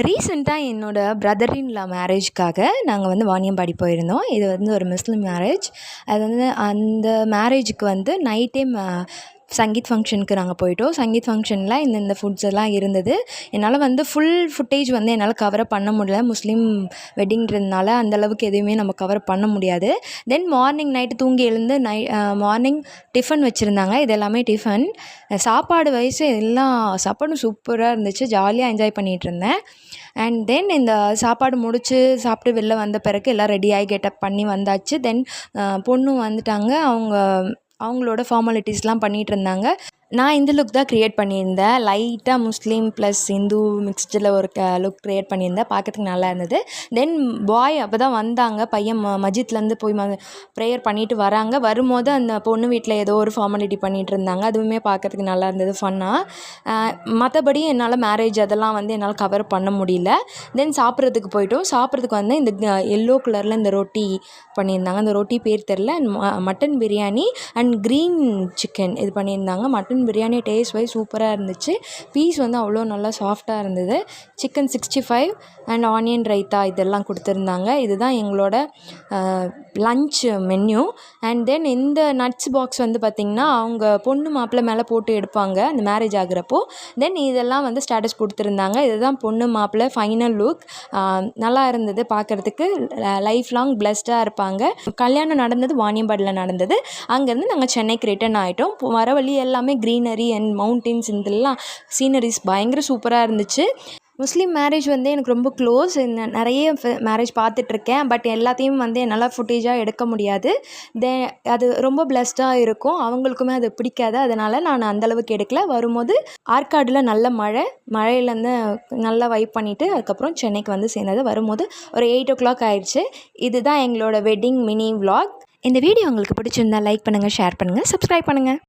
ரீசெண்டாக என்னோடய brother in லா மேரேஜ்க்காக நாங்கள் வந்து வாணியம்பாடி போயிருந்தோம். இது வந்து ஒரு முஸ்லீம் மேரேஜ். அது வந்து அந்த மேரேஜுக்கு வந்து நைட்டே சங்கீத் ஃபங்க்ஷனுக்கு நாங்கள் போயிட்டோம். சங்கீத் ஃபங்க்ஷனில் இந்த ஃபுட்ஸ் எல்லாம் இருந்தது. என்னால் வந்து ஃபுல் ஃபுட்டேஜ் வந்து என்னால் கவர் பண்ண முடியல. முஸ்லீம் வெட்டிங்கிறதுனால அந்தளவுக்கு எதுவுமே நம்ம கவர் பண்ண முடியாது. தென் மார்னிங் நைட்டு தூங்கி எழுந்து மார்னிங் டிஃபன் வச்சுருந்தாங்க. இது எல்லாமே டிஃபன். சாப்பாடு வயசு எல்லா சாப்பாடும் சூப்பராக இருந்துச்சு. ஜாலியாக என்ஜாய் பண்ணிகிட்ருந்தேன். அண்ட் தென் இந்த சாப்பாடு முடித்து சாப்பிட்டு வெளில வந்த பிறகு எல்லாம் ரெடியாகி கெட்டப் பண்ணி வந்தாச்சு. தென் பொண்ணு வந்துட்டாங்க. அவங்களோட ஃபார்மாலிட்டிஸ்லாம் பண்ணிகிட்ருந்தாங்க. நான் இந்த லுக் தான் க்ரியேட் பண்ணியிருந்தேன். லைட்டாக முஸ்லீம் ப்ளஸ் இந்து மிக்ஸ்டில் ஒரு லுக் க்ரியேட் பண்ணியிருந்தேன். பார்க்கறதுக்கு நல்லா இருந்தது. தென் பாய் அப்போ தான் வந்தாங்க. பையன் மஸ்ஜித்லேருந்து போய் ப்ரேயர் பண்ணிவிட்டு வராங்க. வரும்போது அந்த பொண்ணு வீட்டில் ஏதோ ஒரு ஃபார்மாலிட்டி பண்ணிகிட்டு இருந்தாங்க. அதுவுமே பார்க்கறதுக்கு நல்லா இருந்தது, ஃபன்னாக. மற்றபடி என்னால் மேரேஜ் அதெல்லாம் வந்து என்னால் கவர் பண்ண முடியல. தென் சாப்பிட்றதுக்கு போய்ட்டோம். சாப்பிட்றதுக்கு வந்து இந்த எல்லோ கலரில் இந்த ரொட்டி பண்ணியிருந்தாங்க. அந்த ரொட்டி பேர் தெரில. Mutton biryani and green chicken இது பண்ணியிருந்தாங்க. மட்டன் பிரியாணி டேஸ்ட் வைஸ் சூப்பராக இருந்துச்சு. பீஸ் வந்து அவ்வளோ நல்லா சாஃப்டாக இருந்தது. சிக்கன் 65 அண்ட் ஆனியன் ரைத்தா இதெல்லாம் கொடுத்துருந்தாங்க. இதுதான் எங்களோட லன்ச் மென்யூ. அண்ட் தென் இந்த நட்ஸ் பாக்ஸ் வந்து பார்த்திங்கன்னா அவங்க பொண்ணு மாப்பிள்ளை மேலே போட்டு எடுப்பாங்க அந்த மேரேஜ் ஆகிறப்போ. தென் இதெல்லாம் வந்து ஸ்டேட்டஸ் கொடுத்துருந்தாங்க. இதுதான் பொண்ணு மாப்பிள்ளை ஃபைனல் லுக். நல்லா இருந்தது பார்க்குறதுக்கு. லைஃப் லாங் பிளஸ்டாக இருப்பாங்க. கல்யாணம் நடந்தது வாணியம்பாடியில் நடந்தது. அங்கேருந்து நாங்கள் சென்னைக்கு ரிட்டர்ன் ஆகிட்டோம். வர வழி எல்லாமே க்ரீனரி அண்ட் மவுண்டெயின்ஸ் இதெல்லாம் சீனரிஸ் பயங்கர சூப்பராக இருந்துச்சு. முஸ்லீம் மேரேஜ் வந்து எனக்கு ரொம்ப க்ளோஸ். நிறைய மேரேஜ் பார்த்துட்ருக்கேன். பட் எல்லாத்தையும் வந்து என்னால் ஃபுட்டேஜாக எடுக்க முடியாது. அது ரொம்ப பிளஸ்டாக இருக்கும். அவங்களுக்குமே அது பிடிக்காது. அதனால் நான் அந்தளவுக்கு எடுக்கல. வரும்போது ஆற்காடில் நல்ல மழையிலேருந்து நல்லா வைப் பண்ணிவிட்டு அதுக்கப்புறம் சென்னைக்கு வந்து சேர்ந்தது. வரும்போது ஒரு 8 o'clock ஆயிடுச்சு. இதுதான் எங்களோட வெட்டிங் மினி விலாக். இந்த வீடியோ உங்களுக்கு பிடிச்சிருந்தா லைக் பண்ணுங்கள், ஷேர் பண்ணுங்கள், சப்ஸ்கிரைப் பண்ணுங்கள்.